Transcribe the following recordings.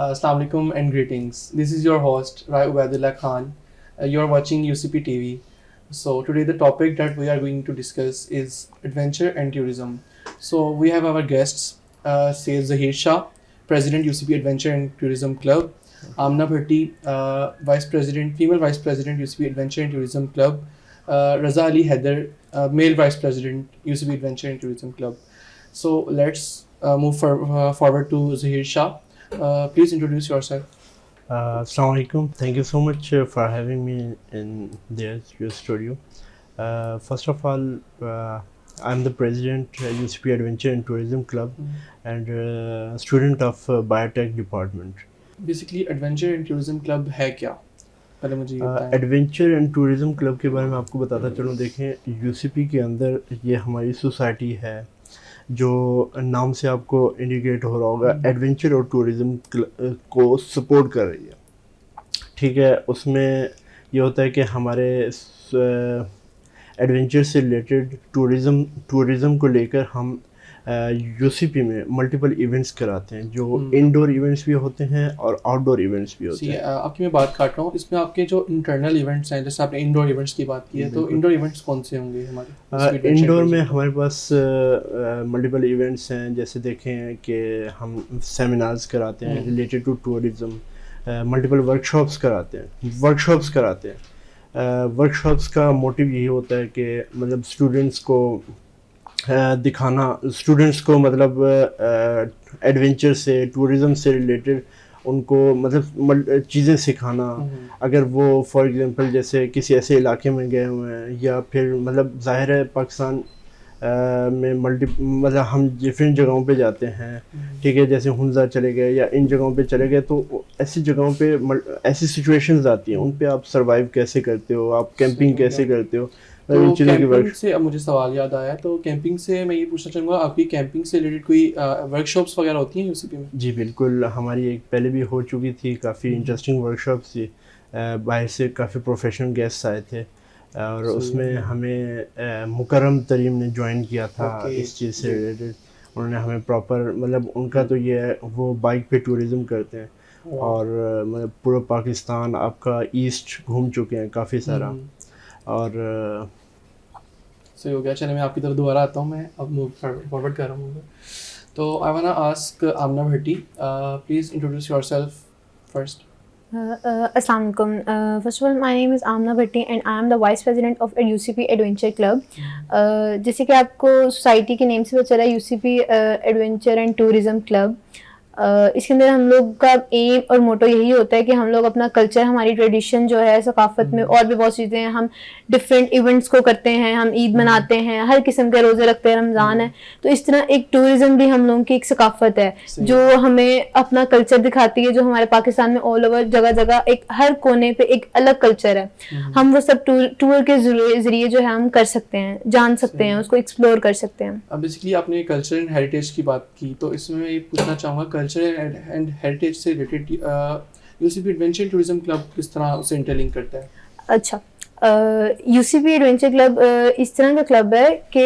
Assalamu alaikum and greetings. This is your host Rai Ubaidullah Khan. You're watching UCP TV. So today the topic that we are going to discuss is adventure and tourism. So we have our guests, Sayyid Zahir Shah, President UCP Adventure and Tourism Club, Amna Bhatti, Vice President, Female Vice President UCP Adventure and Tourism Club, Raza Ali Haider, Male Vice President UCP Adventure and Tourism Club. So let's move forward to Zahir Shah. Please introduce yourself. Assalamu alaikum. Thank you so much for having me in your studio. First of all, I'm the president UCP Adventure and Tourism Club and student of Biotech Department. Basically, Adventure and Tourism Club है क्या? पहले मुझे ये बताएं. Adventure and tourism club के बारे में आपको बताता चलूँ. देखें, यूसीपी के अंदर ये हमारी सोसाइटी है जो नाम से आपको इंडिकेट हो रहा होगा, एडवेंचर और टूरिज़्म को सपोर्ट कर रही है. ठीक है, उसमें ये होता है कि हमारे एडवेंचर से रिलेटेड टूरिज़्म को लेकर हम यूसीपी में मल्टीपल इवेंट्स कराते हैं, जो इंडोर इवेंट्स भी होते हैं और आउटडोर इवेंट्स भी होते हैं. आपकी मैं बात काट रहा हूँ, इसमें आपके जो इंटरनल इवेंट्स हैं, जैसे आपने इंडोर इवेंट्स की बात की है, तो इंडोर इवेंट्स कौन से होंगे हमारे? इंडोर में हमारे पास मल्टीपल इवेंट्स हैं. जैसे देखें कि हम सेमिनार्स कराते हैं related to tourism, multiple workshops कराते हैं. वर्कशॉप्स का मोटिव यही होता है कि मतलब स्टूडेंट्स को मतलब एडवेंचर से, टूरिज़्म से रिलेटेड उनको मतलब चीज़ें सिखाना. अगर वो फॉर एग्जांपल जैसे किसी ऐसे इलाके में गए हुए हैं, या फिर मतलब ज़ाहिर है पाकिस्तान में मतलब हम डिफरेंट जगहों पे जाते हैं. ठीक है, जैसे हुंजा चले गए या इन जगहों पे चले गए, तो ऐसी जगहों पे ऐसी सिचुएशंस आती हैं, उन पे आप सरवाइव कैसे करते हो, आप कैंपिंग कैसे करते हो. तो कैंपिंग से अब मुझे सवाल याद आया, तो कैंपिंग से मैं ये पूछना चाहूँगा, आपकी कैंपिंग से रिलेटेड कोई वर्कशॉप्स वगैरह होती हैं यूसीपी में? जी बिल्कुल, हमारी एक पहले भी हो चुकी थी, काफ़ी इंटरेस्टिंग वर्कशॉप्स थी. बाहर से काफ़ी प्रोफेशनल गेस्ट आए थे और उसमें हमें मुकर्रम तरीम ने ज्वाइन किया था. इस चीज़ से रिलेटेड उन्होंने हमें प्रॉपर मतलब उनका तो ये है, वो बाइक पे टूरिज़्म करते हैं और मतलब पूरा पाकिस्तान आपका ईस्ट घूम चुके हैं काफ़ी सारा. और सही हो गया. चलिए मैं आपकी तरफ दोबारा आता हूँ, मैं अब मूव फॉरवर्ड कर रहा हूँ. तो I want to ask Amna Bhatti, please introduce yourself first. Assalamu alaikum. First of all, my name is Amna Bhatti and I am the Vice President of UCP Adventure Club. जैसे कि आपको सोसाइटी के name से पता चला, UCP Adventure and Tourism Club. इसके अंदर हम लोग का एम और मोटो यही होता है कि हम लोग अपना कल्चर, हमारी ट्रेडिशन जो है, सकाफत में और भी बहुत चीज़ें हैं, हम डिफरेंट इवेंट्स को करते हैं. हम ईद मनाते हैं, हर किस्म के रोज़े रखते हैं, रमज़ान है. तो इस तरह एक टूरिज़्म भी हम लोगों की एक सकाफत है जो हमें अपना कल्चर दिखाती है, जो हमारे पाकिस्तान में ऑल ओवर जगह जगह एक हर कोने पे एक अलग कल्चर है. हम वो सब टूर के ज़रिए जो है हम कर सकते हैं, जान सकते हैं, उसको एक्सप्लोर कर सकते हैं. अब बेसिकली आपने कल्चर एंड हेरिटेज की बात की, तो इसमें मैं ये पूछना चाहूँगा, कल्चर एंड हेरिटेज से related UCP adventure tourism club किस तरह उसे इंटरलिंक करता है? अच्छा, यूसीपी एडवेंचर क्लब इस तरह का क्लब है कि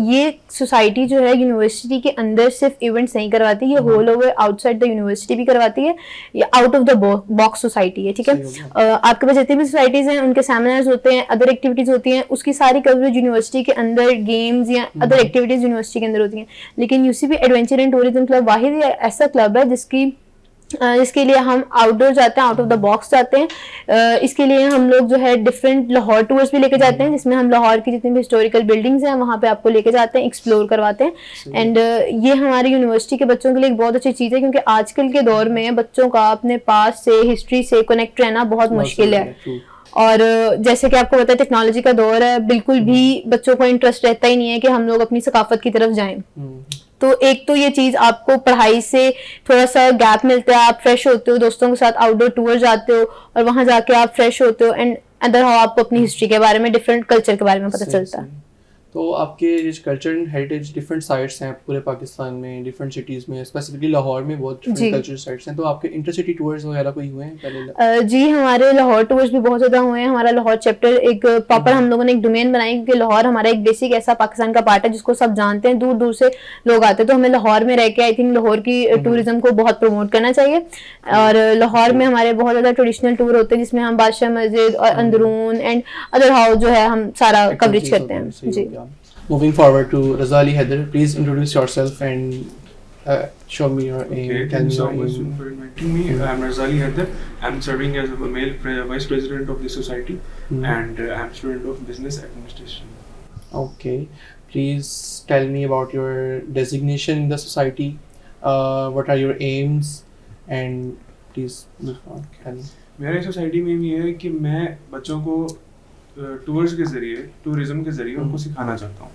ये सोसाइटी जो है यूनिवर्सिटी के अंदर सिर्फ इवेंट्स नहीं करवाती, ये whole over outside the university भी करवाती है. ये out of the box society है. ठीक है, आपके पास जितनी भी सोसाइटीज़ हैं, उनके सेमिनार्स होते हैं, अदर एक्टिविटीज़ होती हैं, उसकी सारी कवरेज यूनिवर्सिटी के अंदर, गेम्स या अदर एक्टिविटीज़ यूनिवर्सिटी के अंदर होती हैं. लेकिन UCP adventure and tourism club वाहिद ऐसा क्लब है जिसके लिए हम आउटडोर जाते हैं, आउट ऑफ द बॉक्स जाते हैं. इसके लिए हम लोग जो है डिफरेंट लाहौर टूर्स भी लेके जाते हैं, जिसमें हम लाहौर की जितनी भी हिस्टोरिकल बिल्डिंग्स हैं वहाँ पे आपको लेके जाते हैं, एक्सप्लोर करवाते हैं. एंड ये हमारे यूनिवर्सिटी के बच्चों के लिए एक बहुत अच्छी चीज़ है, क्योंकि आजकल के दौर में बच्चों का अपने पास से, हिस्ट्री से कनेक्ट रहना बहुत मुश्किल है. और जैसे कि आपको पता है टेक्नोलॉजी का दौर है, बिल्कुल भी बच्चों को इंटरेस्ट रहता ही नहीं है कि हम लोग अपनी सकाफत की तरफ जाएं. तो एक तो ये चीज़ आपको पढ़ाई से थोड़ा सा गैप मिलता है, आप फ्रेश होते हो, दोस्तों के साथ आउटडोर टूर जाते हो और वहाँ जाके आप फ्रेश होते हो, एंड अंदर आपको अपनी हिस्ट्री के बारे में, डिफरेंट कल्चर के बारे में पता चलता है. तो आपके जो culture and heritage different sites हैं पूरे पाकिस्तान में, डिफरेंट सिटीज़ में, स्पेसिफिकली लाहौर में बहुत जी। डिफरेंट कल्चर साइट्स हैं, तो आपके इंटरसिटी टूर्स वगैरह कोई हुए हैं पहले? जी, हमारे लाहौर टूर्स भी बहुत ज़्यादा हुए हैं। हमारा लाहौर चैप्टर एक प्रॉपर हम लोगों ने एक डोमेन बनाई, क्योंकि लाहौर हमारा एक बेसिक ऐसा पाकिस्तान का पार्ट है जिसको सब जानते हैं, दूर दूर से लोग आते हैं। तो हमें लाहौर में रह के आई थिंक लाहौर की टूरिज्म को बहुत प्रमोट करना चाहिए। और लाहौर में हमारे बहुत ज़्यादा ट्रेडिशनल टूर होते हैं, जिसमें हम बादशाह मस्जिद और अंदरून एंड अदर हाउस जो है हम सारा कवरेज करते हैं। जी। Moving forward to Raza Ali Haider, please introduce yourself and show me your aim. Okay, Tell thank me you so your much aim. for inviting me. I'm Raza Ali Haider. I'm serving as a male vice president of the society, and I'm student of business administration. Okay, please tell me about your designation in the society. What are your aims? And please move on. Tell me. मेरे society में ये है कि मैं बच्चों को tours के ज़रिए, टूरिज्म के ज़रिए उनको सिखाना चाहता हूँ,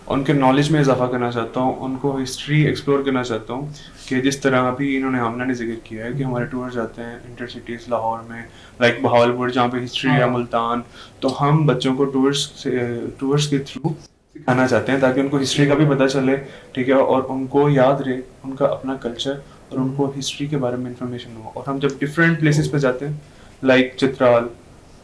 उनके नॉलेज में इजाफा करना चाहता हूँ, उनको हिस्ट्री एक्सप्लोर करना चाहता हूँ। कि जिस तरह अभी इन्होंने आमना ने जिक्र किया है कि हमारे टूर्स जाते हैं इंटर सिटीज़ लाहौर में, लाइक बहावलपुर जहाँ पे हिस्ट्री है, मुल्तान, तो हम बच्चों को टूर्स के थ्रू सिखाना चाहते हैं ताकि उनको हिस्ट्री का भी पता चले, ठीक है, और उनको याद रहे उनका अपना कल्चर और उनको हिस्ट्री के बारे में इंफॉर्मेशन हो। और हम जब डिफरेंट प्लेसेस पे जाते हैं, लाइक चित्राल,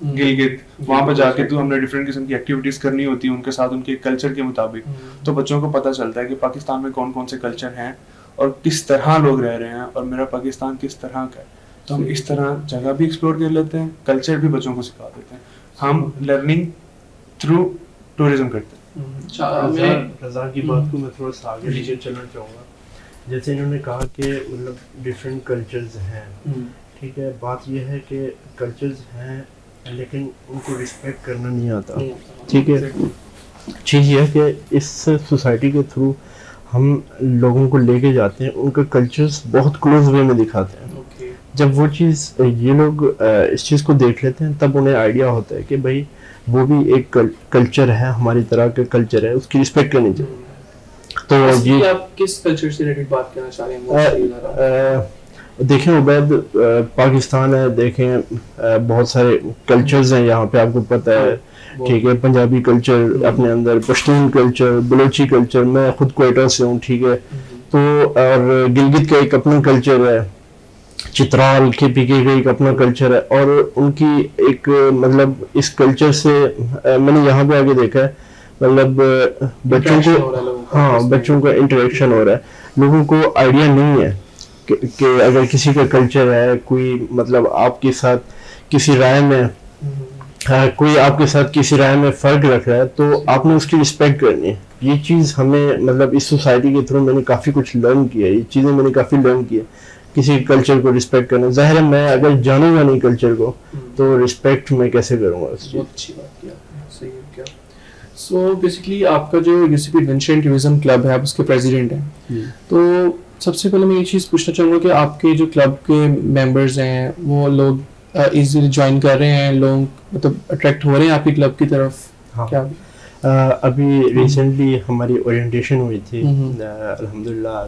गिलगित, वहाँ पे जाके तो हमने डिफरेंट किस्म की एक्टिविटीज करनी होती है उनके साथ, उनके कल्चर के मुताबिक। तो बच्चों को पता चलता है कि पाकिस्तान में कौन कौन से कल्चर हैं और किस तरह लोग रह रहे हैं और मेरा पाकिस्तान किस तरह का है। तो हम इस तरह जगह भी एक्सप्लोर कर लेते हैं, कल्चर भी बच्चों को सिखा देते हैं। हम लर्निंग थ्रू टूरिज्म करते हैं। रज़ा की बात को मैं थोड़ा सा आगे लेके चलना चाहूँगा। जैसे इन्होंने कहा कि मतलब डिफरेंट कल्चर्स हैं, ठीक है, बात यह है कि कल्चर्स हैं लेकिन उनको रिस्पेक्ट करना नहीं आता, ठीक है। चीज़ यह है कि इस सोसाइटी के थ्रू हम लोगों को लेके जाते हैं, उनका कल्चर्स बहुत क्लोज वे में दिखाते हैं। जब वो चीज़ ये लोग इस चीज़ को देख लेते हैं तब उन्हें आइडिया होता है कि भाई वो भी एक कल्चर है, हमारी तरह का कल्चर है, उसकी रिस्पेक्ट करनी चाहिए। तो ये आप किस कल्चर से रिलेटेड बात करना चाह रहे हैं? देखें उबैद, पाकिस्तान है, देखें बहुत सारे कल्चर्स हैं यहाँ पे, आपको पता है, ठीक है, पंजाबी कल्चर अपने अंदर, पश्तून कल्चर, बलोची कल्चर, मैं खुद क्वेटा से हूँ, ठीक है, तो और गिलगित का एक अपना कल्चर है, चित्राल के पीके का एक अपना कल्चर है, और उनकी एक मतलब इस कल्चर से मैंने यहाँ पे आगे देखा है, मतलब बच्चों को, हाँ, बच्चों का इंटरेक्शन हो रहा है। लोगों को आइडिया नहीं है कि अगर किसी का कल्चर है, कोई मतलब आपके साथ किसी राय में कोई आपके साथ किसी राय में फ़र्क रख रहा है तो आपने उसकी रिस्पेक्ट करनी है। ये चीज़ हमें मतलब इस सोसाइटी के थ्रू मैंने काफ़ी कुछ लर्न किया, ये चीज़ें मैंने काफ़ी लर्न किया, किसी कल्चर को रिस्पेक्ट करना। ज़ाहिर है मैं अगर जानूंगा नहीं कल्चर को तो रिस्पेक्ट मैं कैसे करूँगा उस चीज़। अच्छी बात की आपने, सही है क्या। सो बेसिकली आपका जो UCP adventure and tourism club है, आप उसके प्रेसिडेंट हैं। तो सबसे पहले मैं ये चीज़ पूछना चाहूँगा कि आपके जो क्लब के मेंबर्स हैं वो लोग इजीली ज्वाइन कर रहे हैं, लोग मतलब अट्रैक्ट हो रहे हैं आपकी क्लब की तरफ? हाँ। क्या अभी रिसेंटली हमारी ओरिएंटेशन हुई थी, अल्हम्दुलिल्लाह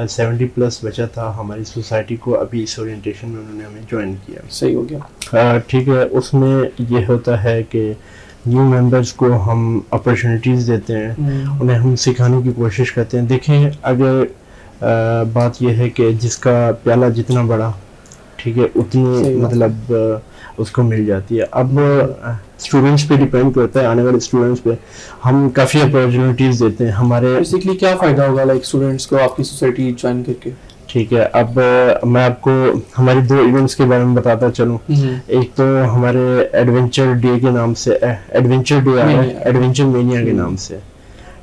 70+ बचा था हमारी सोसाइटी को, अभी इस ओरिएंटेशन में उन्होंने हमें ज्वाइन किया। सही हो गया, ठीक है। उसमें ये होता है कि न्यू मेंबर्स को हम अपॉर्चुनिटीज़ देते हैं, उन्हें हम सिखाने की कोशिश करते हैं। देखें, अगर बात यह है कि जिसका प्याला जितना बड़ा, ठीक है, उतनी मतलब उसको मिल जाती है। अब स्टूडेंट्स पे डिपेंड करता है, आने वाले स्टूडेंट्स पे हम काफ़ी अपॉर्चुनिटीज़ देते हैं। हमारे बेसिकली क्या फ़ायदा होगा लाइक स्टूडेंट्स को आपकी सोसाइटी ज्वाइन करके? ठीक है, अब मैं आपको हमारे 2 इवेंट्स के बारे में बताता चलूँ। एक तो हमारे एडवेंचर डे के नाम से एडवेंचर डे आ रहा है, एडवेंचर मेनिया के नाम से,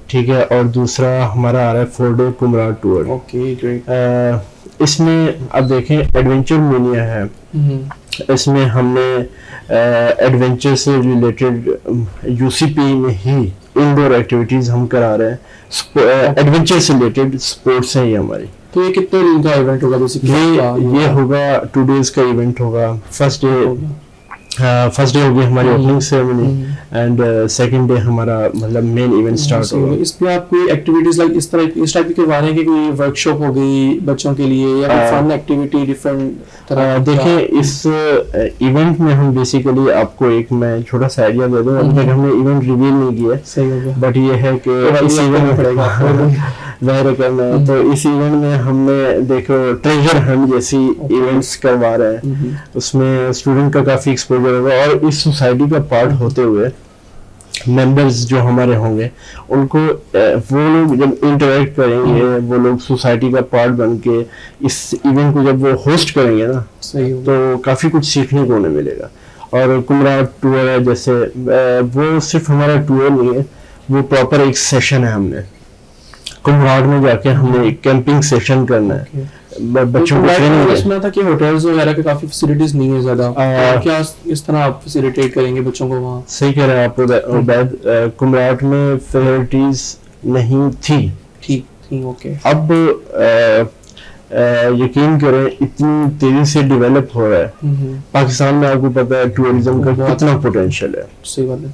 ठीक है, और दूसरा हमारा आ रहा है 4 डे कुमरा टूर। Okay, great. इसमें अब देखें एडवेंचर मेनिया है, इसमें हमने एडवेंचर से रिलेटेड यूसीपी में ही इंडोर एक्टिविटीज़ हम करा रहे हैं, एडवेंचर से रिलेटेड स्पोर्ट्स हैं ये हमारी। तो ये कितने दिन का इवेंट होगा बेसिकली? ये होगा 2 days का इवेंट होगा। फर्स्ट डे फर्स्ट डे होगी हमारी opening ceremony and second day हमारा मतलब मेन इवेंट स्टार्ट होगा। इसमें आप कोई एक्टिविटीज लाइक इस टाइप की करवा रहे हैं कि कोई वर्कशॉप हो गई बच्चों के लिए या कोई फन एक्टिविटी डिफरेंट तरह? देखिए इस इवेंट में हम बेसिकली आपको एक मैं छोटा सा आइडिया दे दूं, अभी तक हमने इवेंट रिवील नहीं किया है, सही हो गया, बट ये है कि इस इवेंट में पड़ेगा वह करना है। तो इस इवेंट में हमने देखो ट्रेजर हंट जैसी इवेंट्स करवा रहे हैं, उसमें स्टूडेंट का काफी एक्सपोजर होगा और इस सोसाइटी का पार्ट होते हुए मेंबर्स जो हमारे होंगे उनको वो लोग जब इंटरेक्ट करेंगे, वो लोग सोसाइटी का पार्ट बन के इस इवेंट को जब वो होस्ट करेंगे ना, सही हो तो काफी कुछ सीखने को उन्हें मिलेगा। और कुमराट टूर है जैसे वो सिर्फ हमारा टूर नहीं है, वो प्रॉपर एक सेशन है। हमने कुमराट में जाके हमने एक कैंपिंग सेशन करना है, बच्चों को ट्रेनिंग सुना था कि होटल्स वगैरह के काफी फैसिलिटीज नहीं है ज्यादा, क्या इस तरह आप फैसिलिटेट करेंगे बच्चों को वहाँ? सही कह रहे हैं आप उबैद, कुमराट में फैसिलिटीज नहीं थी, ठीक ओके। अब यकीन करें इतनी तेजी से डेवलप हो रहा है पाकिस्तान में, आपको पता है टूरिज्म का कितना पोटेंशियल है, सही बात है,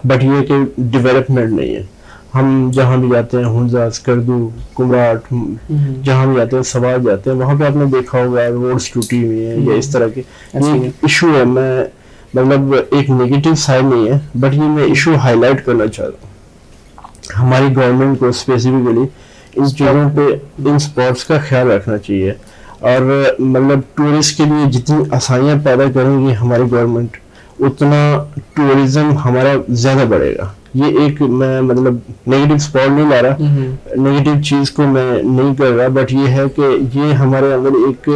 बट ये कि डेवलपमेंट नहीं है। हम जहाँ भी जाते हैं हुंजा, स्कर्दू, कुमराट, जहाँ भी जाते हैं सवाल जाते हैं, वहाँ पे आपने देखा होगा रोड्स टूटी हुई है या इस तरह के ये इशू है। मैं मतलब एक नेगेटिव साइड नहीं है, बट ये मैं इशू हाईलाइट करना चाह रहा हूँ। हमारी गवर्नमेंट को स्पेसिफिकली इन चीज़ों पे, इन स्पॉट्स का ख्याल रखना चाहिए और मतलब टूरिस्ट के लिए जितनी आसानियाँ पैदा करेंगी हमारी गवर्नमेंट, उतना टूरिज्म हमारा ज़्यादा बढ़ेगा। ये एक मैं मतलब नेगेटिव स्पॉट नहीं ला रहा, नेगेटिव चीज को मैं नहीं कर रहा, बट ये है कि ये हमारे अंदर एक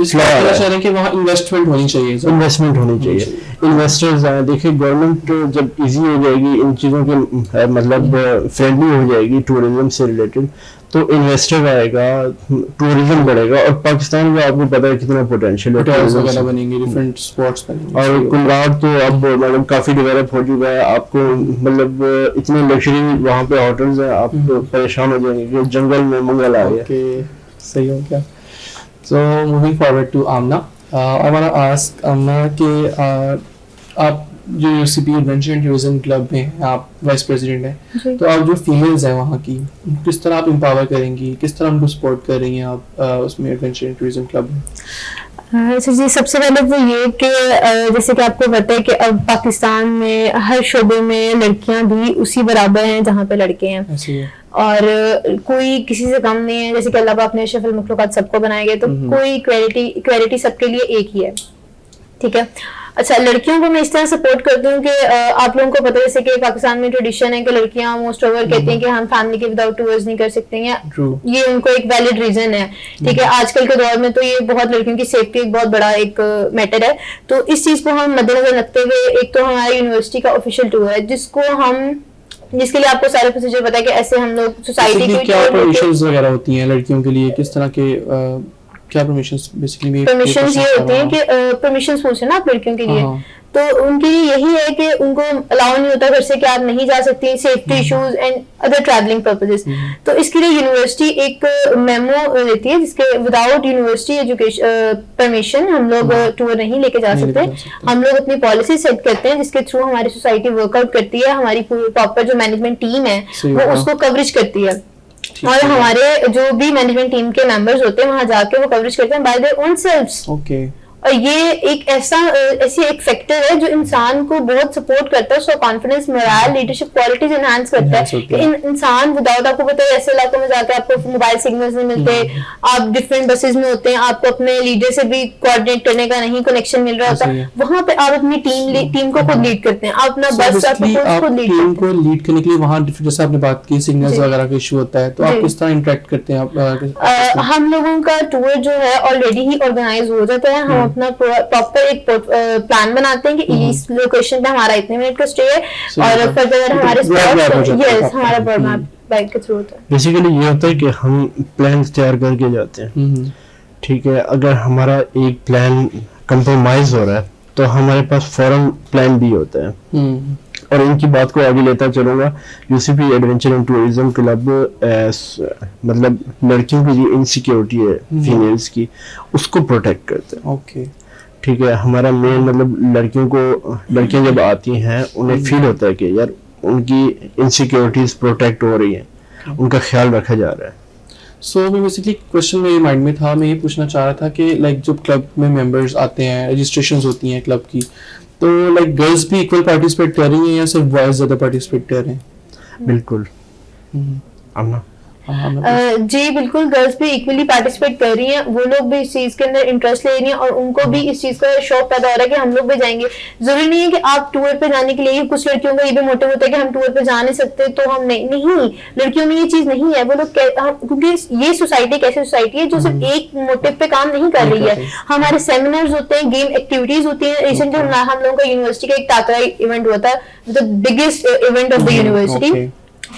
चाह रहे हैं कि वहाँ इन्वेस्टमेंट होनी चाहिए, इन्वेस्टमेंट होनी चाहिए, इन्वेस्टर्स आए। देखिए गवर्नमेंट जब इजी हो जाएगी इन चीज़ों के मतलब फ्रेंडली हो जाएगी टूरिज्म से रिलेटेड, तो इन्वेस्टर आएगा, टूरिज्म बढ़ेगा और पाकिस्तान में आपको पता है कितना पोटेंशियल है, होटल्स वगैरह बनेंगे, डिफरेंट स्पॉट्स बनेंगे। और कुमराट तो अब मतलब काफी डेवलप हो चुका है, आपको मतलब इतने लग्जरी वहाँ पे होटल्स हैं, आप परेशान हो जाएंगे कि जंगल में मंगल आ गया। ओके, सही हो गया। So moving forward to Aamna, I want to ask Aamna कि आप जो UCP adventure and tourism club में आप वाइस प्रेसिडेंट हैं, तो आप जो फीमेल्स हैं वहाँ की किस तरह आप एम्पावर करेंगी, किस तरह उनको सपोर्ट कर रही हैं आप उसमें एडवेंचर एंड टूरिज्म क्लब में? अच्छा जी, सबसे पहले तो ये कि जैसे कि आपको पता है कि अब पाकिस्तान में हर शोबे में लड़कियां भी उसी बराबर हैं जहाँ पे लड़के हैं, और कोई किसी से कम नहीं है। जैसे कि अल्लाह पाक ने अशरफुल मखलूकात सबको बनाए गए, तो कोई इक्वालिटी सबके लिए एक ही है, ठीक है। अच्छा, लड़कियों को मैं इस तरह सपोर्ट करती हूँ कि आप लोगों को पता है जैसे कि पाकिस्तान में ट्रेडिशन है कि लड़कियां मोस्ट ओवर कहती हैं कि हम फैमिली के विदाउट टूर्स नहीं कर सकते हैं, ये उनको एक वैलिड रीजन है, ठीक है। आजकल के दौर में तो ये बहुत लड़कियों की सेफ्टी एक बहुत बड़ा एक मैटर है, तो इस चीज को हम मद्देनजर रखते हुए एक तो हमारी यूनिवर्सिटी का ऑफिशियल टूर है जिसके लिए आपको सारे प्रोसीजर पता है कि ऐसे हम लोग सोसाइटी की क्या परमिशंस वगैरह होती हैं लड़कियों के लिए, किस तरह के क्या परमिशंस बेसिकली? परमिशंस ये होते हैं कि परमिशंस पूछ रहे ना आप लड़कियों के लिए, तो उनके लिए यही है कि उनको अलाउ नहीं होता घर से कि आप नहीं जा सकती, safety issues and other travelling purposes. तो इसके लिए यूनिवर्सिटी एक मेमो देती है जिसके विदाउट यूनिवर्सिटी एजुकेशन परमिशन हम लोग टूर नहीं लेके जा सकते। हम लोग अपनी पॉलिसी सेट करते हैं जिसके थ्रू हमारी सोसाइटी वर्कआउट करती है, हमारी प्रॉपर जो मैनेजमेंट टीम है वो उसको कवरेज करती है, और हमारे जो भी मैनेजमेंट टीम के मेंबर्स होते हैं वहां जाके वो कवरेज करते हैं bye their own selves. Okay, और ये एक ऐसी एक फैक्टर है जो इंसान को बहुत सपोर्ट करता है, उसका confidence, moral, leadership qualities enhance करता है कि इंसान विदाउट, आपको पता है ऐसे इलाकों में जाकर आपको मोबाइल सिग्नल्स नहीं मिलते, आप डिफरेंट बसेस में होते हैं, आपको अपने लीडर से भी कोऑर्डिनेट करने का नहीं कनेक्शन मिल रहा होता, वहां पे आप अपनी टीम को खुद लीड करते हैं, आप अपना बस खुद टीम को लीड करने के लिए वहाँ जैसे आपने बात की सिग्नल्स वगैरह का इशू होता है, तो आप किस तरह इंटरेक्ट करते हैं आप? हम लोगों का टूर जो है ऑलरेडी ही ऑर्गेनाइज हो जाता है, हम अपना प्रॉपर एक प्लान बनाते हैं कि इस लोकेशन पे हमारा इतने मिनट का स्टे है, और फर्दर हमारे हमारा प्रोग्राम बाइक के थ्रू होता है। बेसिकली ये होता है कि हम प्लान तैयार करके जाते हैं, ठीक है। अगर हमारा एक प्लान कंप्रोमाइज हो रहा है तो हमारे पास फौरन प्लान बी होता है। और इनकी बात को आगे लेता चलूंगा, UCP adventure and tourism club मतलब लड़कियों की जो इनसिक्योरिटी है फीमेल्स की, उसको प्रोटेक्ट करते हैं। ओके, ठीक है, हमारा मेन मतलब लड़कियां जब आती हैं उन्हें फील होता है कि यार उनकी इनसिक्योरिटीज प्रोटेक्ट हो रही हैं, उनका ख्याल रखा जा रहा है। सो मैं बेसिकली क्वेश्चन मेरे माइंड में था, मैं ये पूछना चाह रहा था कि लाइक जब क्लब में मेंबर्स आते हैं, रजिस्ट्रेशंस होती हैं क्लब की, तो लाइक गर्ल्स भी इक्वल पार्टिसिपेट कर रही हैं या सिर्फ बॉयज ज़्यादा पार्टिसिपेट कर रहे हैं? बिल्कुल। आमना? जी बिल्कुल, गर्ल्स भी इक्वली पार्टिसिपेट कर रही हैं, वो लोग भी इस चीज के अंदर इंटरेस्ट ले रही हैं और उनको भी इस चीज का शौक पैदा हो रहा है कि हम लोग भी जाएंगे। जरूरी नहीं है कि आप टूर पे जाने के लिए, कुछ लड़कियों का ये भी मोटिव होता है कि हम टूर पे जा नहीं सकते तो हम नहीं, लड़कियों में ये चीज नहीं है। वो लोग क्योंकि ये सोसाइटी एक ऐसी सोसाइटी है जो सिर्फ एक मोटिव पे काम नहीं कर रही है। हमारे सेमिनार्स होते हैं, गेम एक्टिविटीज होती हैं। रिसेंटली हम लोगों का यूनिवर्सिटी का एक टाकरा इवेंट हुआ था, the biggest event of the university.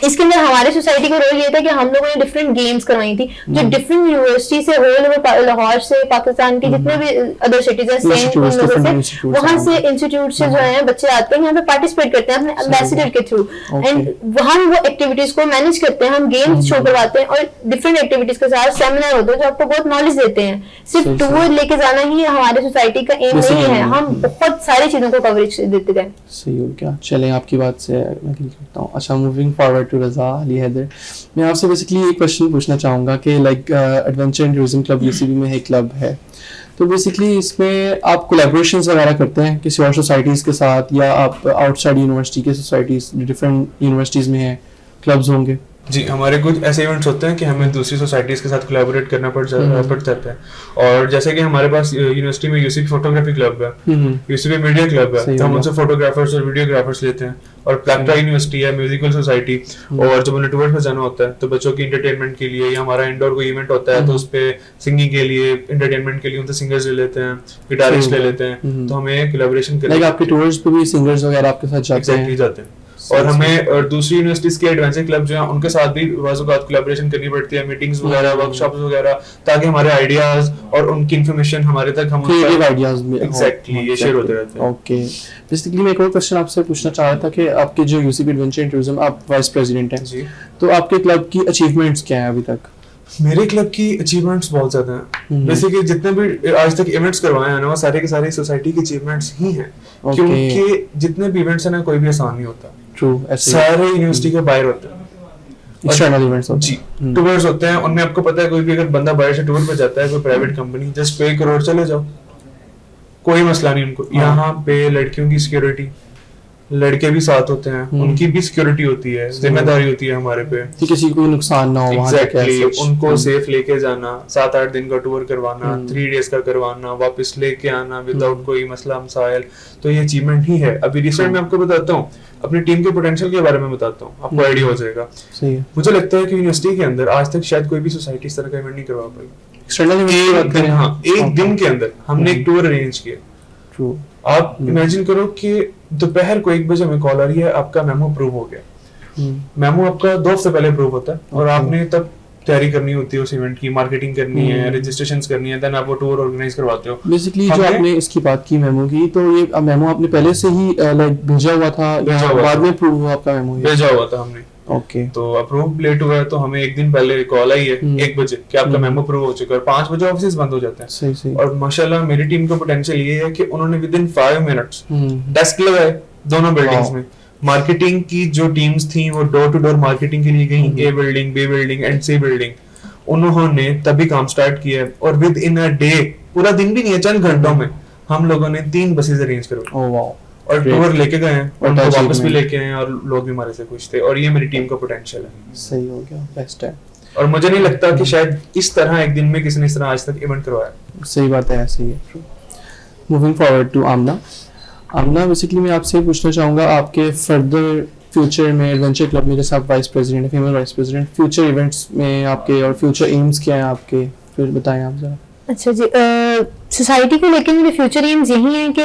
इसके अंदर हमारे सोसाइटी का रोल ये था कि हम लोगों ने डिफरेंट गेम्स करवाई थी जो डिफरेंट यूनिवर्सिटी से, होल ओवर लाहौर से, पाकिस्तान के जितने भी अदर सिटीज हैं, सेम उन लोगों से, वहां से इंस्टीट्यूट से जो है बच्चे आते हैं, यहाँ पे पार्टिसिपेट करते हैं अपने एम्बेसडर के थ्रू, एंड हम वो एक्टिविटीज को मैनेज करते हैं। हम गेम्स शो करवाते हैं और डिफरेंट एक्टिविटीज के साथ सेमिनार होते हैं जो आपको बहुत नॉलेज देते हैं। सिर्फ टूर लेके जाना ही हमारे सोसाइटी का एम नहीं है, हम बहुत सारी चीजों को कवरेज देते गए। सही हो क्या? चलें, आपकी बात से मैं एग्री करता हूँ। अच्छा, मूविंग फॉरवर्ड टू रज़ा अली हैदर, मैं आपसे बेसिकली एक क्वेश्चन पूछना चाहूँगा कि like adventure and tourism club UCB में एक क्लब है, तो बेसिकली इसमें आप कोलैबोरेशंस वगैरह करते हैं किसी और सोसाइटीज़ के साथ, या आप आउटसाइड यूनिवर्सिटी के सोसाइटीज़, डिफरेंट यूनिवर्सिटीज़ में हैं क्लब्स होंगे? जी, हमारे कुछ ऐसे इवेंट्स होते हैं कि हमें दूसरी सोसाइटीज़ के साथ कोलैबोरेट करना पड़ जाता है। और जैसे कि हमारे पास यूनिवर्सिटी में यूसीपी फोटोग्राफी क्लब है, यूसीपी मीडिया क्लब है, तो हम उनसे फोटोग्राफर्स और वीडियोग्राफर्स लेते हैं। और प्लेक्ट्रा यूनिवर्सिटी है, म्यूजिकल सोसाइटी, और जब उन्हें टूर पे जाना होता है तो बच्चों की एंटरटेनमेंट के लिए, या हमारा इंडोर कोई इवेंट होता है तो उस पे सिंगिंग के लिए, एंटरटेनमेंट के लिए उनसे सिंगर्स ले लेते हैं, गिटारिस्ट ले लेते हैं, तो हमें कोलैबोरेशन करना। लाइक आपके टूर्स पे भी सिंगर्स वगैरह आपके साथ जाते हैं? जाते हैं। और हमें और दूसरी यूनिवर्सिटीज के एडवेंचर क्लब जो हैं उनके साथ भी वाज़-ओ-क़ात कोलैबोरेशन करनी पड़ती है, मीटिंग्स वगैरह, वर्कशॉप्स वगैरह, ताकि हमारे आइडियाज और उनकी इंफॉर्मेशन हमारे तक हम क्रिएटिव आइडियाज में एग्जैक्टली ये शेयर होते रहते हैं। ओके, बेसिकली मैं एक और क्वेश्चन आपसे पूछना चाह रहा था कि आपके जो यूसीपी एडवेंचर एंड टूरिज्म, आप वाइस प्रेसिडेंट हैं जी, तो आपके क्लब की अचीवमेंट्स क्या हैं अभी तक? मेरे क्लब की अचीवमेंट्स बहुत ज्यादा हैं। बेसिकली जितने भी आज तक इवेंट्स करवाए हैं ना, वो सारे के सारे सोसाइटी के अचीवमेंट्स ही हैं, क्योंकि जितने भी इवेंट्स हैं ना, कोई भी आसान नहीं होता। ट्रू, ऐसे सारे यूनिवर्सिटी के बाहर होते हैं, एक्सटर्नल इवेंट्स होते जी, टूर्स होते हैं। उनमें आपको पता है कोई भी अगर बंदा बाहर से टूर पे जाता है, कोई प्राइवेट कंपनी, जस्ट पे करोड़ चले जाओ, कोई मसला नहीं उनको। यहाँ पे लड़कियों की सिक्योरिटी, लड़के भी साथ होते हैं, उनकी भी सिक्योरिटी होती है, जिम्मेदारी होती है हमारे पे कि किसी को नुकसान ना हो वहां तक। एग्जैक्टली, उनको सेफ लेके जाना, 7-8 दिन का टूर करवाना, 3 डेज का करवाना, वापस लेके आना विदाउट कोई मसला मसाइल, तो ये अचीवमेंट ही है। अभी रिसेंट में आपको बताता हूँ, अपनी टीम के पोटेंशियल के बारे में बताता हूँ, आपको आइडिया हो जाएगा। सही है। मुझे लगता है कि यूनिवर्सिटी के अंदर आज तक शायद कोई भी सोसाइटी इस तरह का इवेंट नहीं करवा पाई। एक्सटर्नल इवेंट की बात करें, हाँ, एक दिन के अंदर हमने एक टूर अरेंज किया। ट्रू, आप इमेजिन करो कि दोपहर को 1 बजे हमें कॉल आ रही है, आपका मेमो अप्रूव हो गया। मेमो आपका 2 हफ्ते पहले अप्रूव होता है, और आपने तब तैयारी करनी होती है उस इवेंट की, मार्केटिंग करनी है, रजिस्ट्रेशंस करनी है, देन आप वो टूर ऑर्गेनाइज करवाते हो। बेसिकली जो आपने इसकी बात की मेमो की, तो ये मेमो आपने पहले से ही लाइक भेजा हुआ था, बाद में अप्रूव हुआ आपका मेमो? भेजा हुआ था हमने। ओके, तो अप्रूव लेट हुआ है, तो हमें 1 दिन पहले कॉल आई है 1 बजे कि आपका मेमो अप्रूव हो चुका है, और 5 बजे ऑफिस बंद हो जाते हैं। सही सही। और माशाल्लाह मेरी टीम का पोटेंशियल ये है कि उन्होंने विद इन 5 मिनट्स डेस्क लगाए दोनों बिल्डिंग्स में। मार्केटिंग की जो टीम्स थी वो डोर टू डोर मार्केटिंग के लिए गई, A building, B building and C building, उन्होंने तभी काम स्टार्ट किया, और विद इन अ डे, पूरा दिन भी नहीं है, चंद घंटों में हम लोगों ने 3 बसेस अरेंज करवाई। ओह वाओ, और टूर लेके गए हैं, और What वापस भी achievement. लेके आए हैं, और लोग भी हमारे से खुश थे, और ये मेरी टीम का पोटेंशियल है। सही हो गया, बेस्ट है। और मुझे नहीं लगता कि शायद इस तरह एक दिन में किसी ने इस तरह आज तक इवेंट करवाया। सही बात है, ऐसे ही है। Moving forward to Amna, basically मैं आपसे पूछना चाहूँगा, आपके फर्दर फ्यूचर में एडवेंचर क्लब में, जैसे आप वाइस प्रेसिडेंट है, female vice president, future events में आपके और फ्यूचर एम्स क्या हैं आपके, फिर बताएं आप जरा। अच्छा जी, सोसाइटी को लेकर मेरे फ्यूचर एम्स यही हैं कि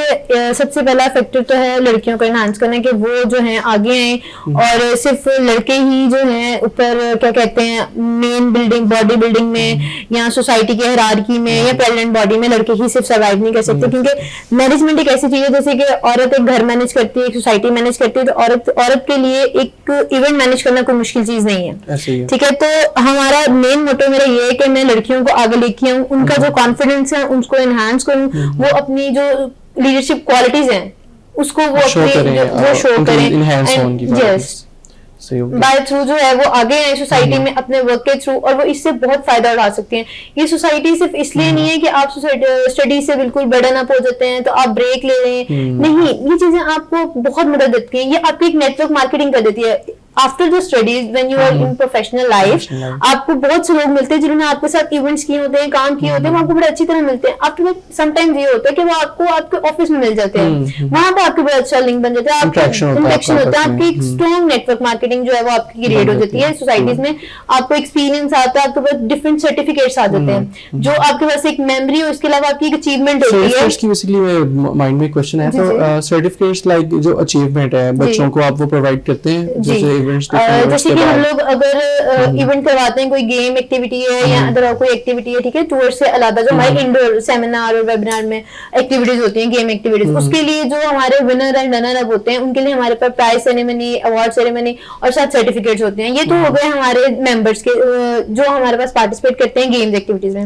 सबसे पहला फैक्टर तो है लड़कियों को एनहांस करना, कि वो जो हैं आगे आए, और सिर्फ लड़के ही जो हैं ऊपर क्या कहते हैं मेन बिल्डिंग, बॉडी बिल्डिंग में या सोसाइटी के हायरार्की में या प्रेजेंट बॉडी में लड़के ही सिर्फ सर्वाइव नहीं कर सकते, क्योंकि मैनेजमेंट एक ऐसी चीज है जैसे कि औरत एक घर मैनेज करती है, एक सोसाइटी मैनेज करती है, तो औरत के लिए एक इवेंट मैनेज करना कोई मुश्किल चीज नहीं है। ऐसे ही है। ठीक है, तो हमारा मेन मोटो मेरा ये है कि मैं लड़कियों को आगे लेके आऊँ, उनका जो कॉन्फिडेंस है उसको एनहांस करूं, वो अपनी जो लीडरशिप क्वालिटीज हैं उसको वो अपने वो शो करें एंड यस बाय थ्रू जो है वो आगे आए सोसाइटी में अपने वर्क के थ्रू, और वो इससे बहुत फायदा उठा सकते हैं। ये सोसाइटी सिर्फ इसलिए नहीं है कि आप स्टडी से बिल्कुल बर्डन अप हो जाते हैं तो आप ब्रेक ले रहे हैं, नहीं, ये चीजें आपको बहुत मदद देती हैं। ये आपकी एक नेटवर्क मार्केटिंग कर देती है। After the studies when you are in professional life, आपको बहुत से लोग मिलते हैं जिन्होंने आपके साथ इवेंट्स किए होते हैं, काम किए होते हैं, वो आपको बड़े अच्छी तरह मिलते हैं। आफ्टर समटाइम्स ये होता है कि वो आपको आपके ऑफिस में मिल जाते हैं, वहां पे आपके बड़ा अच्छा लिंक बन जाता है, आपका इंटरेक्शन होता है, आपकी एक स्ट्रॉन्ग नेटवर्क मार्केटिंग जो है वो आपकी क्रिएट हो जाती है सोसाइटीज में। आपको एक्सपीरियंस आता है, आपके पास डिफरेंट सर्टिफिकेट्स आ जाते हैं, जो आपके पास एक मेमोरी हो, इसके अलावा आपकी एक अचीवमेंट होती है। इसकी बेसिकली मेरे माइंड में क्वेश्चन है, तो सर्टिफिकेट्स लाइक जो अचीवमेंट है बच्चों को आप वो प्रोवाइड करते हैं जैसे इवेंट्स जैसे कि हम लोग अगर इवेंट करवाते हैं, कोई गेम एक्टिविटी है या अदर कोई एक्टिविटी है, ठीक है, टूर से अलावा जो हमारे इंडोर सेमिनार और वेबिनार में एक्टिविटीज होती हैं, गेम एक्टिविटीज, उसके लिए जो हमारे विनर एंड रनर अप होते हैं उनके लिए हमारे पास प्राइज सेरेमनी, अवार्ड सेरेमनी और साथ सर्टिफिकेट्स होते हैं। ये तो हो गए हमारे मेंबर्स के जो हमारे पास पार्टिसिपेट करते हैं गेम्स एक्टिविटीज में।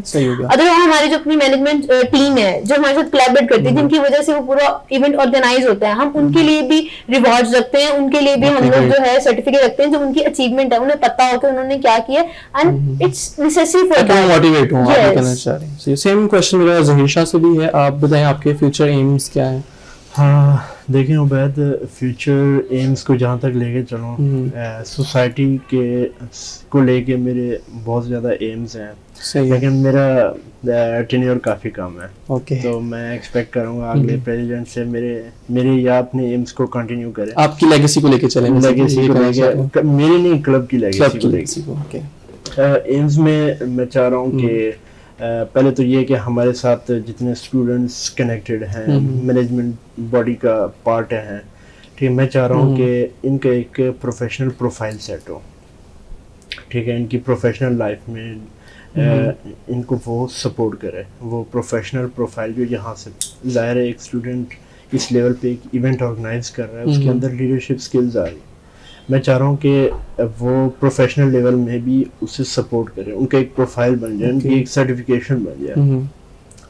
अदर हमारी जो अपनी मैनेजमेंट टीम है जो हमारे साथ कोलैबोरेट करती है, जिनकी वजह से वो पूरा इवेंट ऑर्गेनाइज होता है, हम उनके लिए भी रिवॉर्ड्स रखते हैं, उनके लिए भी हम लोग जो है सर्टिफिकेट रखते हैं, जो उनकी अचीवमेंट है, उन्हें पता हो कि उन्होंने क्या किया, and it's necessary for that. Motivate हूं आप कहना चाह रहे हैं। सेम क्वेश्चन मेरा ज़हीर शाह से भी है, आप बताएं आपके फ्यूचर एम्स क्या हैं? हाँ देखें उबैद, फ्यूचर एम्स को जहाँ तक लेके चलूँ, सोसाइटी के को लेके मेरे बहुत ज़्यादा एम्स हैं, लेकिन मेरा टेन्योर काफ़ी कम है। तो मैं एक्सपेक्ट करूँगा अगले प्रेसिडेंट से मेरे या अपने एम्स को कंटिन्यू करें, आपकी लेगेसी को लेके चलें, लेगेसी को लेके, मेरी नहीं क्लब की लेगेसी को। एम्स में मैं चाह रहा हूँ कि पहले तो ये कि हमारे साथ जितने स्टूडेंट्स कनेक्टेड हैं, मैनेजमेंट बॉडी का पार्ट हैं, ठीक है, मैं चाह रहा हूँ कि इनका एक प्रोफेशनल प्रोफाइल सेट हो, ठीक है, इनकी प्रोफेशनल लाइफ में इनको वो सपोर्ट करे, वो प्रोफेशनल प्रोफाइल जो यहाँ से ज़ाहिर है एक स्टूडेंट इस लेवल पे एक इवेंट ऑर्गेनाइज कर रहा है, उसके अंदर लीडरशिप स्किल्स आ रही है, मैं चाह रहा हूँ कि वो प्रोफेशनल लेवल में भी उसे सपोर्ट करें, उनका एक प्रोफाइल बन जाए, उनकी एक सर्टिफिकेशन बन जाए।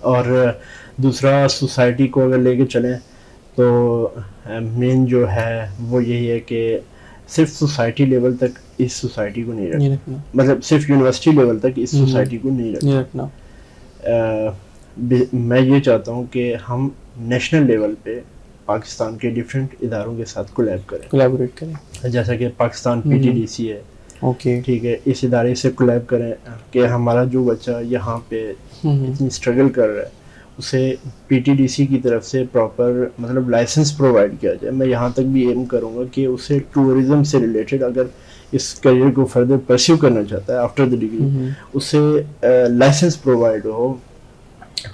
और दूसरा, सोसाइटी को अगर लेके चलें तो मेन जो है वो यही है कि सिर्फ सोसाइटी लेवल तक इस सोसाइटी को नहीं रखना, मतलब सिर्फ यूनिवर्सिटी लेवल तक इस सोसाइटी को नहीं रखना। मैं ये चाहता हूँ कि हम नेशनल लेवल पे पाकिस्तान के डिफरेंट इदारों के साथ कोलैबोरेट करें, जैसा कि पाकिस्तान पीटीडीसी है, ठीक है, इस इदारे से कोलैब करें कि हमारा जो बच्चा यहाँ पे इतनी स्ट्रगल कर रहा है उसे पीटीडीसी की तरफ से प्रॉपर मतलब लाइसेंस प्रोवाइड किया जाए। मैं यहाँ तक भी एम करूँगा कि उसे टूरिज्म से रिलेटेड अगर इस करियर को फर्दर परस्यू करना चाहता है आफ्टर द डिग्री, उसे लाइसेंस प्रोवाइड हो,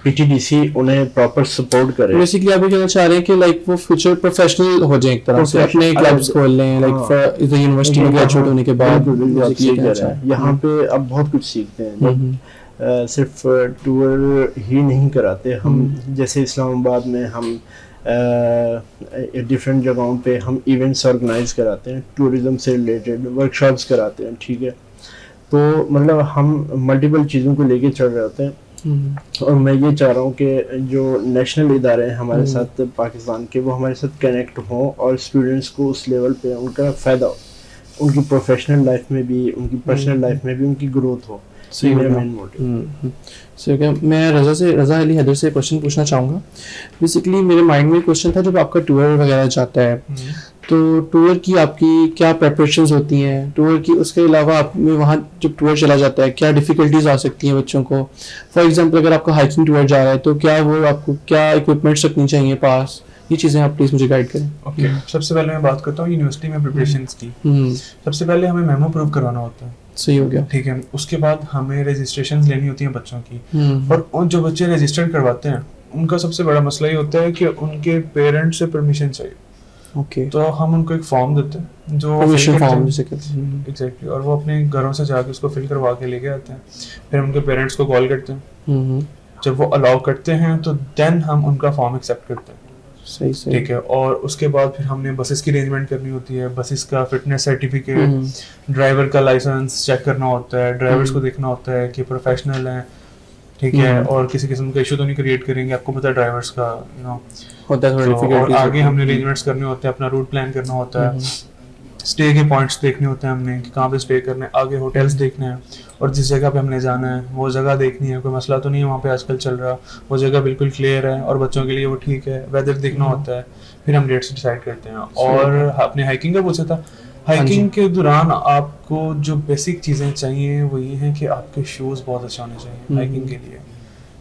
पीटीडीसी उन्हें प्रॉपर सपोर्ट करे। बेसिकली आप ये कहना चाह रहे हैं कि लाइक वो फ्यूचर प्रोफेशनल हो जाए, एक तरह से अपने क्लब्स खोल लें, लाइक इस यूनिवर्सिटी में ग्रेजुएट होने के बाद। यहाँ पे अब बहुत कुछ सीखते हैं, सिर्फ टूर ही नहीं कराते हम, जैसे इस्लामाबाद में हम डिफरेंट जगहों पे हम इवेंट्स ऑर्गेनाइज कराते हैं, टूरिज्म से रिलेटेड वर्कशॉप्स कराते हैं, ठीक है, तो मतलब हम मल्टीपल चीज़ों को लेके चल रहे होते हैं। और मैं ये चाह रहा हूँ कि जो नेशनल इदारे हैं हमारे साथ पाकिस्तान के, वो हमारे साथ कनेक्ट हों और स्टूडेंट्स को उस लेवल पे उनका फ़ायदा हो, उनकी प्रोफेशनल लाइफ में भी, उनकी पर्सनल लाइफ में भी उनकी ग्रोथ हो। सही मेरा मेन मोटिव। मैं रज़ा अली हैदर से क्वेश्चन पूछना चाहूँगा। बेसिकली मेरे माइंड में क्वेश्चन था, जब आपका टूर वगैरह जाता है तो टूर की आपकी क्या प्रेपरेशंस होती हैं, टूर की उसके अलावा आप में वहाँ जब टूर चला जाता है क्या डिफ़िकल्टीज आ सकती हैं बच्चों को? फॉर एग्जांपल अगर आपका हाइकिंग टूर जा रहा है तो क्या वो आपको क्या इक्विपमेंट्स रखनी चाहिए पास, ये चीज़ें आप प्लीज़ मुझे गाइड करें। ओके, सबसे पहले मैं बात करता हूँ यूनिवर्सिटी में प्रिपरेशंस की। सबसे पहले हमें मेमो प्रूव करवाना होता है, सही हो गया, ठीक है। उसके बाद हमें रजिस्ट्रेशन लेनी होती है बच्चों की, और उन जो बच्चे रजिस्टर करवाते हैं उनका सबसे बड़ा मसला ये होता है कि उनके पेरेंट्स से परमिशन चाहिए। तो हम उनको एक फॉर्म देते हैं जो परमिशन फॉर्म जिसे कहते हैं, एग्जैक्टली, और वो अपने घरों से जाके उसको फिल करवा के लेके आते हैं। फिर उनके पेरेंट्स को कॉल करते हैं, जब वो अलाउ करते हैं तो देन हम उनका फॉर्म एक्सेप्ट करते हैं। सही, ठीक है। और उसके बाद फिर हमने बसेस की अरेंजमेंट करनी होती है, बसेस का फिटनेस सर्टिफिकेट, ड्राइवर का लाइसेंस चेक करना होता है, ड्राइवर्स को देखना होता है कि प्रोफेशनल हैं, ठीक है, और किसी किस्म का इशू तो नहीं क्रिएट करेंगे। आपको पता है ड्राइवर्स का होता है थोड़ा और डिफिकल्टीज आगे हमने अरेंजमेंट्स करने होते हैं, अपना रूट प्लान करना होता है, स्टे के पॉइंट्स देखने होते हैं हमने कि कहाँ पे स्टे करना है, आगे होटल्स देखने हैं, और जिस जगह पे हमने जाना है वो जगह देखनी है, कोई मसला तो नहीं है वहाँ पे आजकल चल रहा, वो जगह बिल्कुल क्लियर है और बच्चों के लिए वो ठीक है, वेदर देखना होता है, फिर हम डेट्स डिसाइड करते हैं। और आपने हाइकिंग का पूछा था, हाइकिंग के दौरान आपको जो बेसिक चीज़ें चाहिए वो ये है कि आपके शूज़ बहुत अच्छे होने चाहिए हाइकिंग के लिए,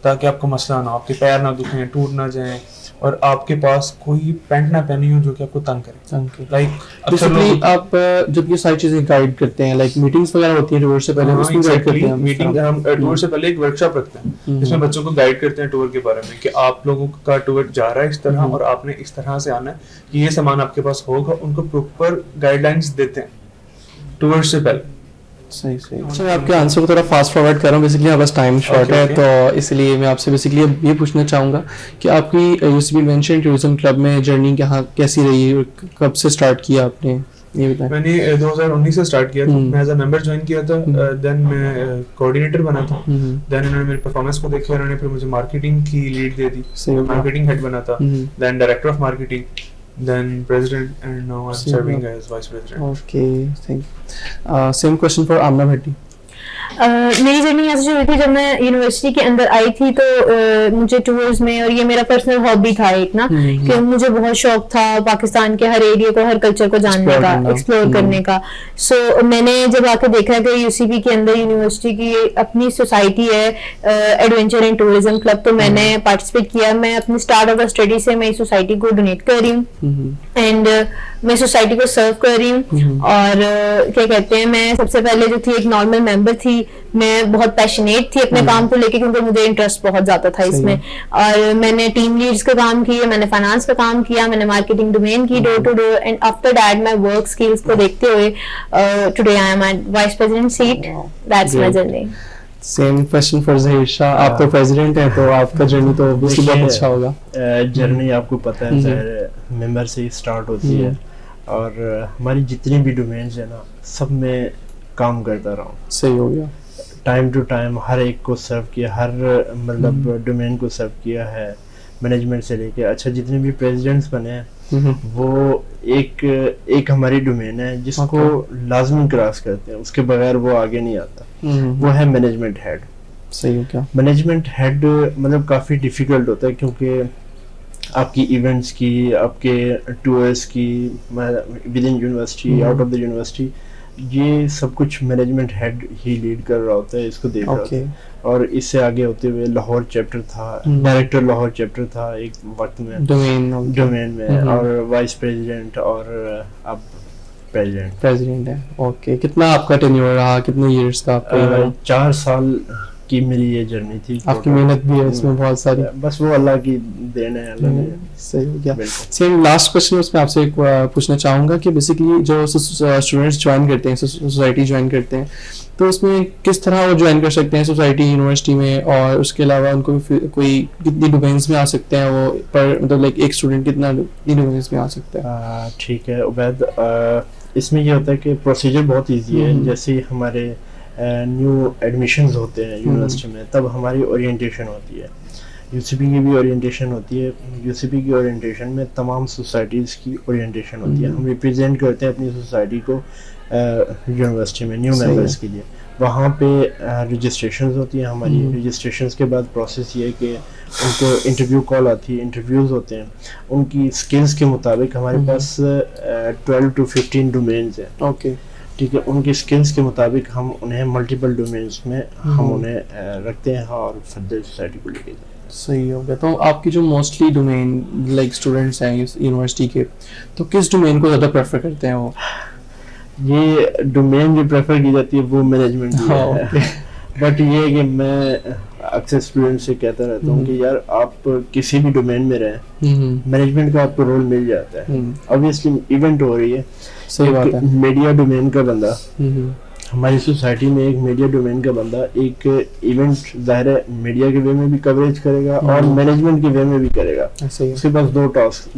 ताकि आपको मसला ना हो, आपके पैर ना दुखें, टूट ना जाएं, और आपके पास कोई पैंट ना पहनी हो जो कि आपको तंग करे। लाइक बेसिकली आप जब ये सारी चीजें गाइड करते हैं, लाइक मीटिंग्स वगैरह होती हैं टूर से पहले, उसमें गाइड करते हैं मीटिंग हम टूर से पहले एक वर्कशॉप रखते हैं जिसमें बच्चों को गाइड करते हैं टूर के बारे में कि आप लोगों का टूर जा रहा है इस तरह और आपने इस तरह से आना है, कि ये सामान आपके पास होगा, उनको प्रॉपर गाइडलाइंस देते हैं टूर से पहले। सही सही। अच्छा, मैं आपके आंसर को थोड़ा फास्ट फॉरवर्ड कर रहा हूँ, बेसिकली हमारे पास टाइम शॉर्ट है, तो इसलिए मैं आपसे बेसिकली ये पूछना चाहूँगा कि आपकी UCP adventure and tourism club में जर्नी कहाँ कैसी रही और कब से स्टार्ट किया आपने, ये बताएं। मैंने 2019 से स्टार्ट किया था, मैं एज अ मेंबर ज्वाइन किया था, देन मैं कोऑर्डिनेटर बना था, देन उन्होंने मेरी परफॉर्मेंस को देखा, उन्होंने फिर मुझे मार्केटिंग की लीड दे दी, मार्केटिंग हेड बना था, then director of marketing, then president, and now I'm serving as vice president. Okay, thank you. Same question for Amna Bhatti. मेरी जर्नी ऐसे शुरू हुई थी जब मैं यूनिवर्सिटी के अंदर आई थी, तो मुझे टूर्स में, और ये मेरा पर्सनल हॉबी था एक ना, कि मुझे बहुत शौक था पाकिस्तान के हर एरिया को, हर कल्चर को जानने का, एक्सप्लोर करने का। सो मैंने जब आके देखा कि यूसीपी के अंदर यूनिवर्सिटी की अपनी सोसाइटी है एडवेंचर एंड टूरिज्म क्लब, तो मैंने पार्टिसिपेट किया। मैं अपनी स्टार्ट ऑफ द स्टडी से मैं इस सोसाइटी को डोनेट कर रही हूँ एंड मैं सोसाइटी को सर्व कर रही हूँ। और क्या कहते हैं, मैं सबसे पहले जो थी एक नॉर्मल मेंबर थी, मैं बहुत पैशनेट थी अपने काम को लेके, क्योंकि मुझे इंटरेस्ट बहुत ज्यादा था इसमें, और मैंने टीम लीड्स का काम किया, मैंने फाइनेंस का काम किया, मैंने मार्केटिंग डोमेन की door to door, and after that my work skills को देखते हुए today I am at vice president seat. That's my journey. Same question for Zaheer Shah, आप तो प्रेसिडेंट हैं तो आपका जर्नी तो ऑब्वियसली बहुत अच्छा होगा। जर्नी आपको पता है सर मेंबर से ही स्टार्ट होती है, और हमारी जितनी भी डोमेन्स है ना, सब में काम करता रहा हूँ। सही हो गया। टाइम टू टाइम हर एक को सर्व किया, हर मतलब डोमेन को सर्व किया है, मैनेजमेंट से लेके। अच्छा, जितने भी प्रेसिडेंट्स बने हैं वो एक हमारी डोमेन है जिसको लाजमी क्रॉस करते हैं, उसके बगैर वो आगे नहीं आता, वो है मैनेजमेंट हेड। सही हो क्या। मैनेजमेंट हेड मतलब काफ़ी डिफिकल्ट होता है, क्योंकि आपकी इवेंट्स की, आपके टूर्स की, with in university, out of the university, ये सब कुछ मैनेजमेंट हेड ही लीड कर रहा होता है, इसको देख रहा होता है। और इससे आगे होते हुए लाहौर चैप्टर था, डायरेक्टर लाहौर चैप्टर था एक वक्त में डोमेन में, और वाइस प्रेसिडेंट, और अब प्रेसिडेंट है। ओके, कितना आपका टेन्योर रहा, कितने इयर्स का आपका? 4 साल की मेरी ये जर्नी थी। आपकी मेहनत भी है इसमें बहुत सारी, बस वो अल्लाह की देन है, अल्लाह ने। सही हो गया। सेम लास्ट क्वेश्चन उसमें आपसे एक पूछना चाहूँगा कि बेसिकली जो स्टूडेंट्स ज्वाइन करते हैं, सोसाइटी ज्वाइन करते हैं, तो उसमें किस तरह वो ज्वाइन कर सकते हैं सोसाइटी यूनिवर्सिटी में, और उसके अलावा उनको कोई कितनी डोमेन्स में आ सकते हैं वो, पर मतलब लाइक एक स्टूडेंट कितना डोमेन्स में आ सकता है? ठीक है उबैद, इसमें ये होता है कि प्रोसीजर बहुत ईजी है। जैसे हमारे न्यू एडमिशन्स होते हैं यूनिवर्सिटी में, तब हमारी ओरिएंटेशन होती है, यूसीपी की भी ओरिएंटेशन होती है। यूसीपी की ओरिएंटेशन में तमाम सोसाइटीज़ की ओरिएंटेशन होती है। हम रिप्रेजेंट करते हैं अपनी सोसाइटी को यूनिवर्सिटी में न्यू मेंबर्स के लिए। वहाँ पे रजिस्ट्रेशंस होती हैं हमारी। रजिस्ट्रेशंस के बाद प्रोसेस ये है कि उनको इंटरव्यू कॉल आती है, इंटरव्यूज़ होते हैं। उनकी स्किल्स के मुताबिक हमारे पास 12 to 15 डोमेन्स हैं। ओके, ठीक है, उनकी स्किल्स के मुताबिक हम उन्हें मल्टीपल डोमेन्स में हम उन्हें रखते हैं और फर्दर सोसाइटी को लेके जाते हैं। सही हो गया। तो आपकी जो मोस्टली डोमेन लाइक स्टूडेंट्स हैं यूनिवर्सिटी के, तो किस डोमेन को ज़्यादा प्रेफर करते हैं वो? ये डोमेन जो प्रेफर की जाती है वो मैनेजमेंट है। बट ये है कि मैं अक्सर स्टूडेंट से कहता रहता हूँ कि यार आप किसी भी डोमेन में रहें, मैनेजमेंट का आपको रोल मिल जाता है। ऑब्वियसली इवेंट हो रही है, सही बात है। मीडिया डोमेन का बंदा, हमारी सोसाइटी में एक मीडिया डोमेन का बंदा एक इवेंट ज़ाहिर है मीडिया के वे में भी कवरेज करेगा और मैनेजमेंट के वे में भी करेगा। उसके पास 2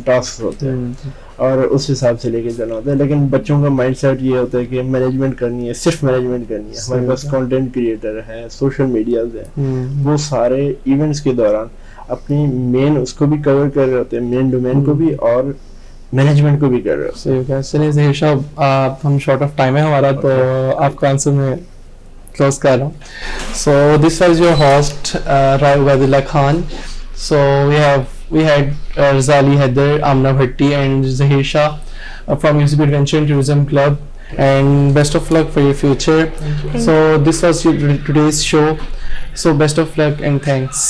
टास्क होते हैं। और उस हिसाब से लेके चलना होता है। लेकिन बच्चों का माइंडसेट ये होता है कि मैनेजमेंट करनी है, सिर्फ मैनेजमेंट करनी है। हमारे पास कंटेंट क्रिएटर है, सोशल मीडियाज है, वो सारे इवेंट्स के दौरान अपनी मेन उसको भी कवर कर रहे होते हैं, मेन डोमेन को भी और मैनेजमेंट को भी कर रहे होते हैं। सही है। चलिए ज़हीर साहब, हम शॉर्ट ऑफ टाइम है हमारा, तो आपका आंसर मैं क्लोज कर रहा हूँ। So this was your host Rai Ubaidullah Khan. So we had Rizali Haider, Amna Bhatti and Zahir Shah from UCP Adventure and Tourism Club, and best of luck for your future. So this was today's show. So best of luck and thanks.